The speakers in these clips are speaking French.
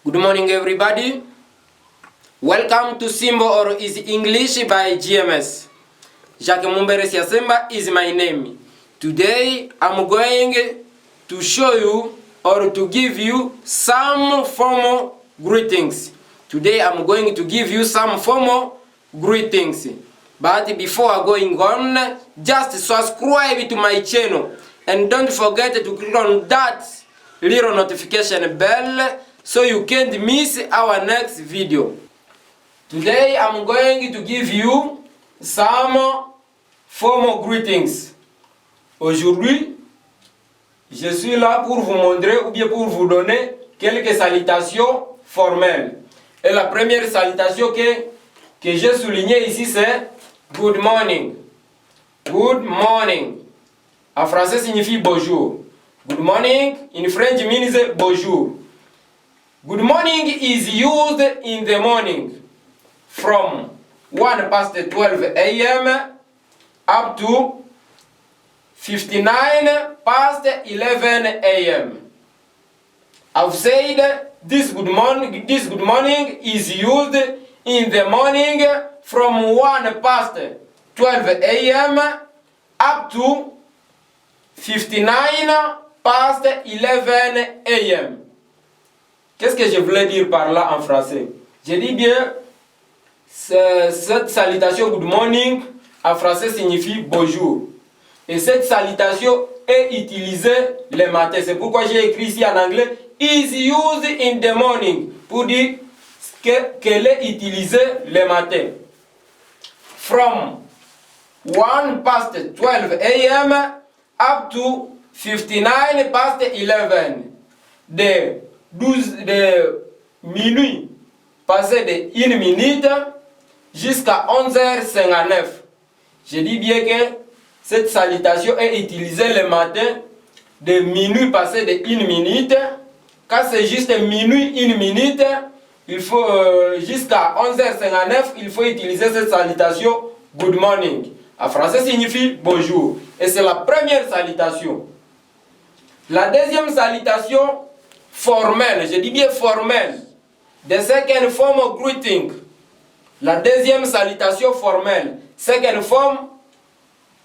Good morning, everybody. Welcome to Simbo or is English by GMS. Jacques Mumbere Siasemba is my name. Today I'm going to show you or to give you some formal greetings. Today I'm going to give you some formal greetings. But before going on, just subscribe to my channel and don't forget to click on that little notification bell so you can't miss our next video. Today I'm going to give you some formal greetings. Aujourd'hui, je suis là pour vous montrer ou bien pour vous donner quelques salutations formelles. Et la première salutation que j'ai soulignée ici, c'est Good morning. Good morning. En français signifie bonjour. Good morning in French means bonjour. Good morning is used in the morning from 1 past 12 a.m. up to 59 past 11 a.m. I've said this good morning is used in the morning from 1 past 12 a.m. up to 59 past 11 a.m. Qu'est-ce que je voulais dire par là en français? Je dis bien, cette salutation good morning en français signifie bonjour. Et cette salutation est utilisée le matin. C'est pourquoi j'ai écrit ici en anglais is used in the morning pour dire qu'elle est utilisée le matin. From 1 past 12 a.m. up to 59 past 11. De minuit passé de 1 minute jusqu'à 11h59. Je dis bien que cette salutation est utilisée le matin de minuit passé de 1 minute. Quand c'est juste minuit 1 minute, il faut jusqu'à 11h59, il faut utiliser cette salutation good morning. En français signifie bonjour. Et c'est la première salutation. La deuxième salutation formelle, je dis bien formelle. The second form of greeting. La deuxième salutation formelle. Second form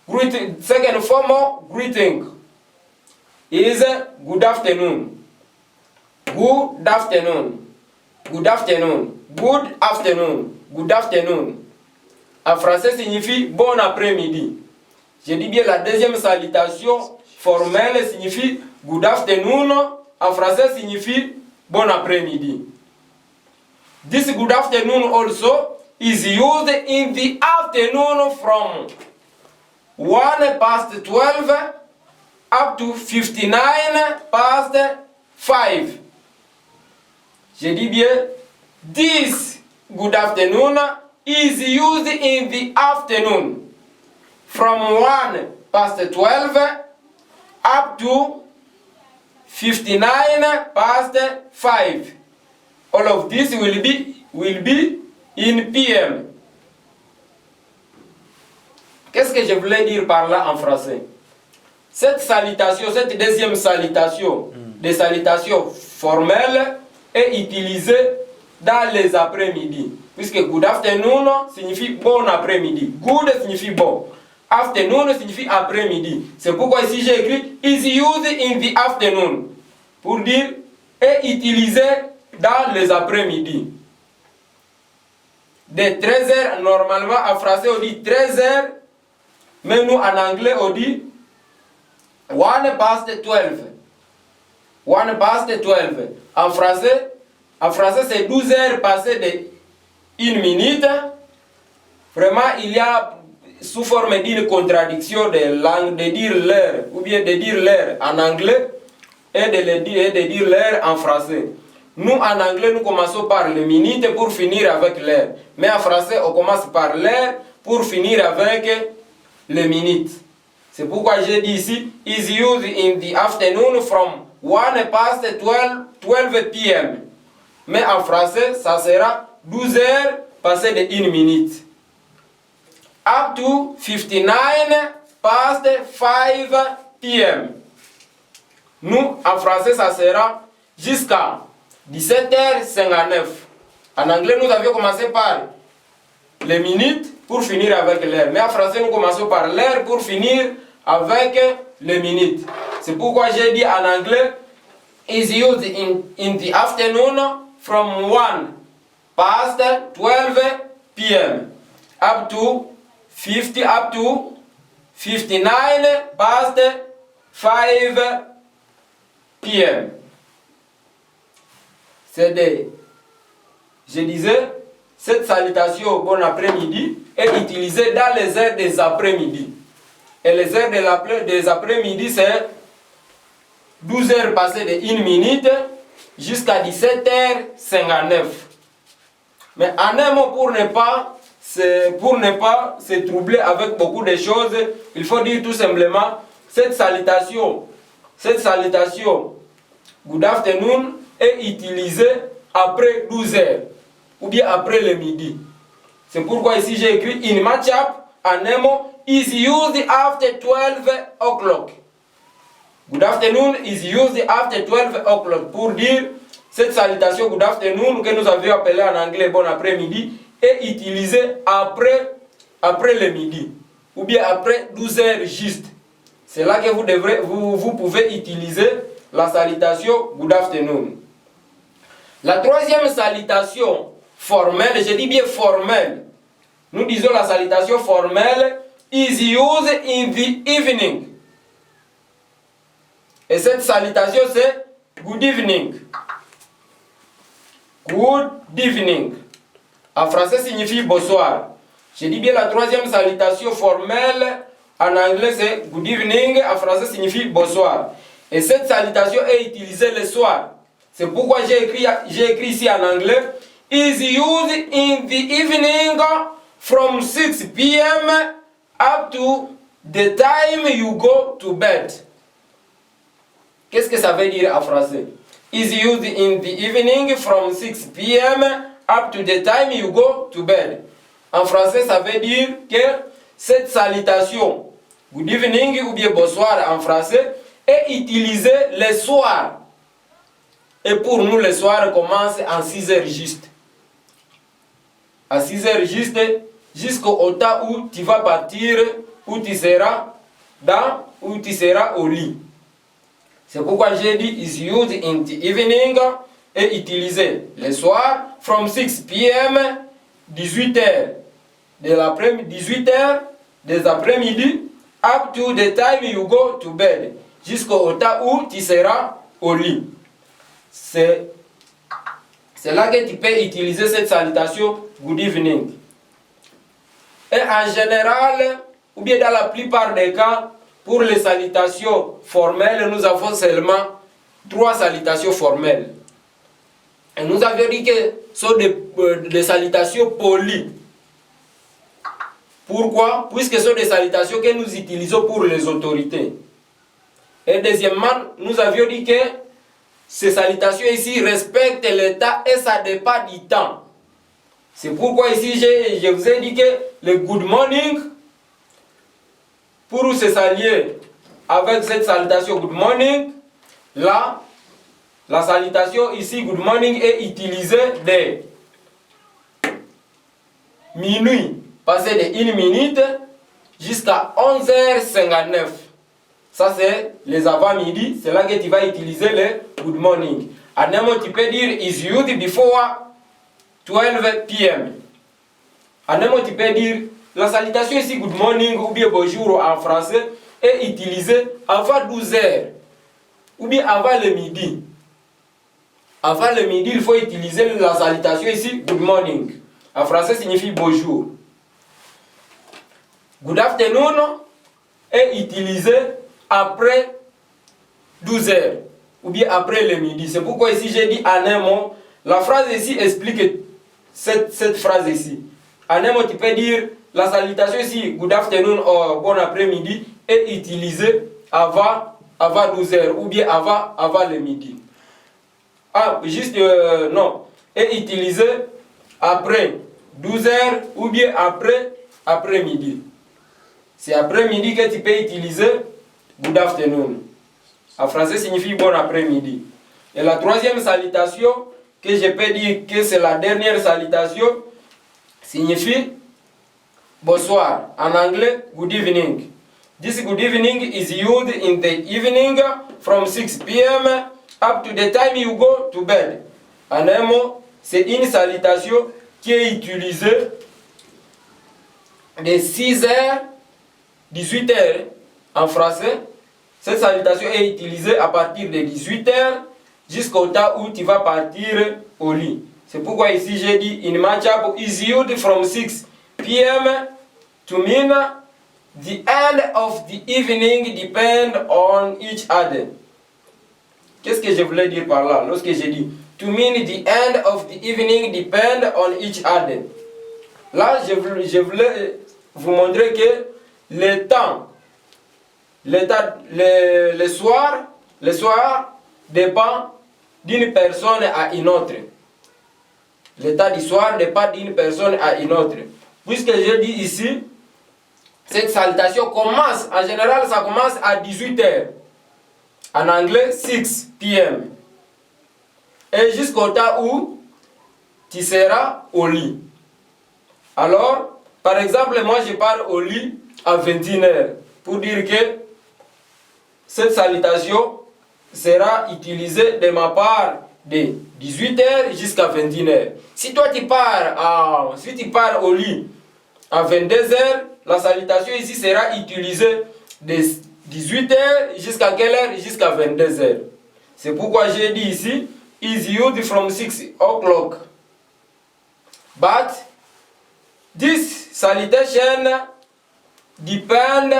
of greeting is good afternoon. Good afternoon. Good afternoon. Good afternoon. Good afternoon. En français signifie bon après-midi. Je dis bien la deuxième salutation formelle signifie good afternoon. En français signifie bon après-midi. This good afternoon also is used in the afternoon from 1 past 12 up to 59 past 5. Je dis bien, this good afternoon is used in the afternoon from 1 past 12 up to 59 past 5. All of this will be in PM. Qu'est-ce que je voulais dire par là en français? Cette salutation, cette deuxième salutation, des salutations formelles, est utilisée dans les après-midi. Puisque good afternoon signifie bon après-midi. Good signifie bon. Afternoon signifie après-midi. C'est pourquoi ici j'ai écrit is used in the afternoon. Pour dire est utilisé dans les après-midi. De 13h, normalement en français on dit 13h, mais nous en anglais on dit 1 past 12. 1 past 12. En français c'est 12 heures passées de 1 minute. Vraiment il y a sous forme d'une contradiction de langue, de dire l'heure, ou bien de dire l'heure en anglais et de dire l'heure en français. Nous en anglais nous commençons par les minutes pour finir avec l'heure. Mais en français on commence par l'heure pour finir avec les minutes. C'est pourquoi j'ai dit ici is used in the afternoon from 1 past 12 p.m. Mais en français ça sera 12 heures passées de 1 minute. Up to 59 past 5 p.m. Nous, en français, ça sera jusqu'à 17h59. En anglais, nous avions commencé par les minutes pour finir avec l'heure. Mais en français, nous commençons par l'heure pour finir avec les minutes. C'est pourquoi j'ai dit en anglais, is used in the afternoon from 1 past 12 p.m. up to 59 past 5 p.m. Je disais, cette salutation bon après-midi est utilisée dans les heures des après-midi. Et les heures des après-midi, c'est 12 heures passées de 1 minute jusqu'à 17h59. Mais en un mot, pour ne pas se troubler avec beaucoup de choses, il faut dire tout simplement cette salutation, good afternoon, est utilisée après 12 heures ou bien après le midi. C'est pourquoi ici j'ai écrit in matchup, en un mot, is used after 12 o'clock. Good afternoon is used after 12 o'clock pour dire cette salutation good afternoon que nous avions appelée en anglais bon après-midi est utilisée après le midi ou bien après 12 heures juste. C'est là que vous pouvez utiliser la salutation good afternoon. La troisième salutation formelle, je dis bien formelle, nous disons la salutation formelle is used in the evening. Et cette salutation c'est good evening. Good evening. En français signifie bonsoir. Je dis bien la troisième salutation formelle, en anglais c'est good evening, en français signifie bonsoir. Et cette salutation est utilisée le soir. C'est pourquoi j'ai écrit ici en anglais, is used in the evening from 6 p.m. up to the time you go to bed. Qu'est-ce que ça veut dire en français? Is used in the evening from 6 p.m. up to the time you go to bed. En français, ça veut dire que cette salutation, good evening ou bien bonsoir en français, est utilisée le soir. Et pour nous, le soir commence en 6 heures juste. À 6 heures juste, jusqu'au temps où tu vas partir, où tu seras au lit. C'est pourquoi j'ai dit is used in the evening et utilisé le soir from 6 p.m. 18h de l'après-midi 18h des après-midi up to the time you go to bed jusqu'au temps où tu seras au lit. C'est là que tu peux utiliser cette salutation good evening. Et en général, ou bien dans la plupart des cas, pour les salutations formelles, nous avons seulement 3 salutations formelles. Et nous avions dit que ce sont des salutations polies. Pourquoi? Puisque ce sont des salutations que nous utilisons pour les autorités. Et deuxièmement, nous avions dit que ces salutations ici respectent l'état et ça dépend du temps. C'est pourquoi ici je vous ai dit que le good morning, pour se saluer avec cette salutation good morning, là, la salutation ici good morning est utilisée de minuit, passé de 1 minute jusqu'à 11h59. Ça c'est les avant-midi, c'est là que tu vas utiliser le good morning. En un mot, tu peux dire is used before 12 p.m. En un mot, tu peux dire la salutation ici good morning ou bien bonjour en français est utilisée avant 12 heures ou bien avant le midi. Avant le midi, il faut utiliser la salutation ici good morning. En français signifie bonjour. Good afternoon est utilisé après 12 heures ou bien après le midi. C'est pourquoi ici j'ai dit en un mot. La phrase ici explique cette phrase ici. En un mot, tu peux dire la salutation ici good afternoon ou bon après-midi est utilisée avant 12 heures ou bien avant le midi. Ah, juste non, est utilisée après 12 heures ou bien après midi. C'est après midi que tu peux utiliser good afternoon. En français signifie bon après-midi. Et la troisième salutation que je peux dire que c'est la dernière salutation signifie bonsoir. En anglais, good evening. This good evening is used in the evening from 6 p.m. up to the time you go to bed. En un mot, c'est une salutation qui est utilisée de 6h, 18h en français. Cette salutation est utilisée à partir de 18h jusqu'au temps où tu vas partir au lit. C'est pourquoi ici j'ai dit in my chapel is used from 6 p.m. to mean the end of the evening depend on each other. Qu'est-ce que je voulais dire par là lorsque j'ai dit to mean the end of the evening depend on each other? Là, je voulais vous montrer que le temps, le soir dépend d'une personne à une autre. L'état du soir dépend d'une personne à une autre. Puisque je dis ici, cette salutation commence, en général ça commence à 18h. En anglais, 6 p.m. Et jusqu'au temps où tu seras au lit. Alors, par exemple, moi je pars au lit à 21h pour dire que cette salutation sera utilisée de ma part de 18h jusqu'à 21h. Si toi tu pars au lit à 22h, la salutation ici sera utilisée de 18h jusqu'à quelle heure? Jusqu'à 22h. C'est pourquoi j'ai dit ici, is used from 6 o'clock. But this salutation depend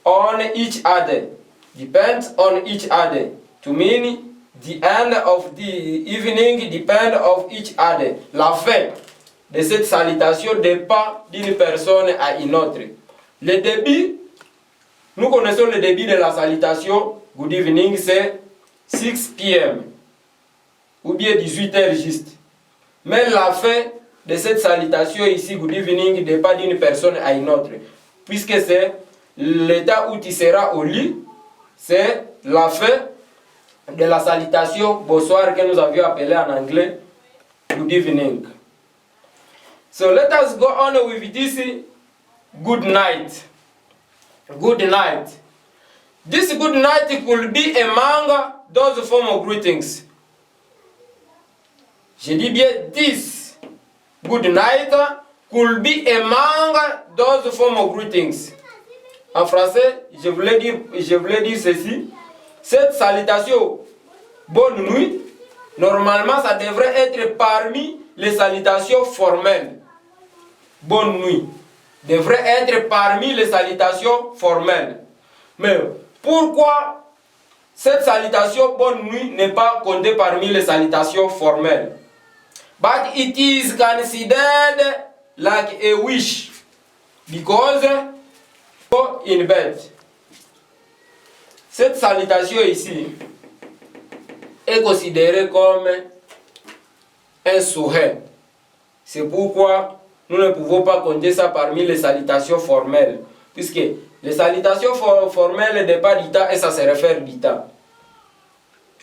on each other. Depends on each other. To mean the end of the evening depend on each other. La fin de cette salutation dépend d'une personne à une autre. Le début, nous connaissons le début de la salutation good evening, c'est 6 p.m. ou bien 18h juste. Mais la fin de cette salutation ici, good evening, dépend d'une personne à une autre. Puisque c'est l'état où tu seras au lit, c'est la fin de la salutation bonsoir que nous avions appelé en anglais good evening. So let us go on with this good night. Good night. This good night could be among those form of greetings. Je dis bien this good night could be among those form of greetings. En français, je voulais dire ceci. Cette salutation bonne nuit, normalement ça devrait être parmi les salutations formelles. Bonne nuit devrait être parmi les salutations formelles. Mais pourquoi cette salutation bonne nuit n'est pas comptée parmi les salutations formelles? But it is considered like a wish because go in bed. Cette salutation ici est considérée comme un souhait. C'est pourquoi nous ne pouvons pas compter ça parmi les salutations formelles. Puisque les salutations formelles n'est pas du temps et ça se réfère du temps.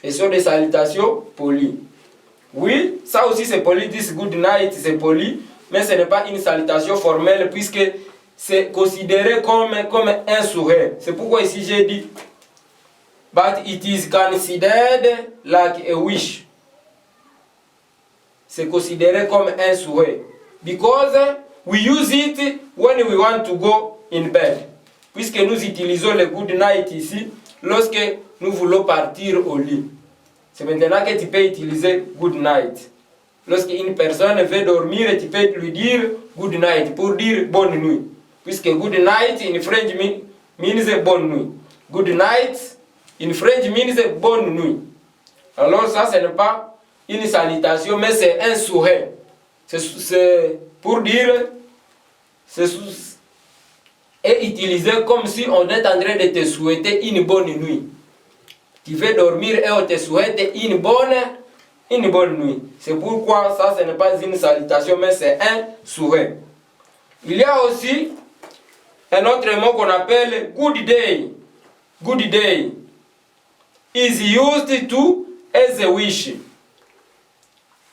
Et sont des salutations polies. Oui, ça aussi c'est poli, this good night c'est poli, mais ce n'est pas une salutation formelle puisque c'est considéré comme un souhait. C'est pourquoi ici j'ai dit but it is considered like a wish. C'est considéré comme un souhait. Because we use it when we want to go in bed. Puisque nous utilisons le good night ici lorsque nous voulons partir au lit. C'est maintenant que tu peux utiliser good night. Lorsqu'une personne veut dormir, tu peux lui dire good night pour dire bonne nuit. Puisque good night in French means bonne nuit. Good night in French means bonne nuit. Alors ça, ce n'est pas une salutation, mais c'est un souhait. C'est pour dire, est utilisé comme si on est en train de te souhaiter une bonne nuit. Tu veux dormir et on te souhaite une bonne nuit. C'est pourquoi ça, ce n'est pas une salutation, mais c'est un souhait. Il y a aussi un autre mot qu'on appelle good day. Good day is used to as a wish.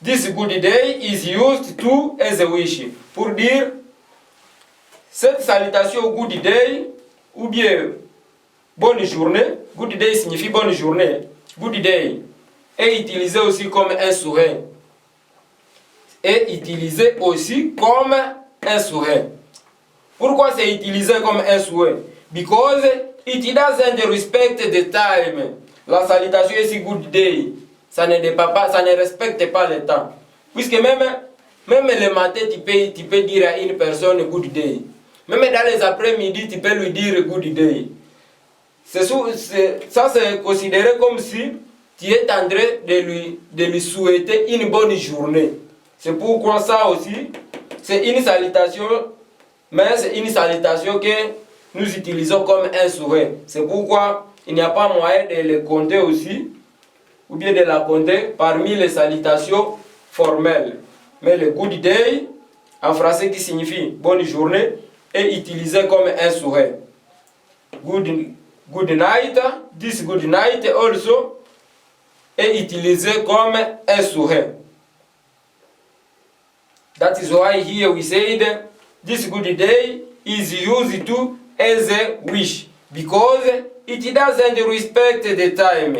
This good day is used to as a wish. Pour dire cette salutation good day ou bien bonne journée. Good day signifie bonne journée. Good day est utilisé aussi comme un souhait. Est utilisé aussi comme un souhait. Pourquoi c'est utilisé comme un souhait? Because it doesn't respect the time. La salutation ici good day, ça ne respecte pas le temps. Puisque même le matin, tu peux dire à une personne good day. Même dans les après-midi, tu peux lui dire good day. Ça c'est considéré comme si tu es en train de lui souhaiter une bonne journée. C'est pourquoi ça aussi, c'est une salutation, mais c'est une salutation que nous utilisons comme un souhait. C'est pourquoi il n'y a pas moyen de le compter aussi, ou bien de la compter parmi les salutations formelles. Mais le good day, en français qui signifie bonne journée, est utilisé comme un souhait. Good night, this good night also est utilisé comme un souhait. That is why here we said this good day is used to as a wish, because it doesn't respect the time.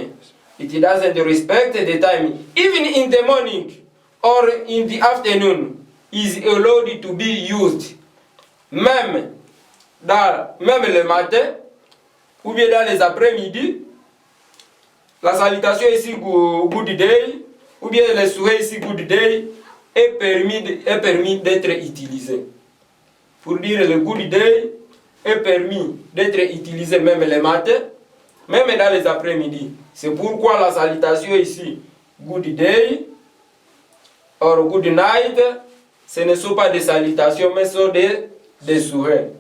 It doesn't respect the time. Even in the morning or in the afternoon is allowed to be used. Même le matin ou bien dans les après-midi, la salutation ici good day ou bien le souhait ici good day est permis d'être utilisé. Pour dire le good day est permis d'être utilisé même le matin, même dans les après-midi. C'est pourquoi la salutation ici good day or good night, ce ne sont pas des salutations mais ce sont des souhaits.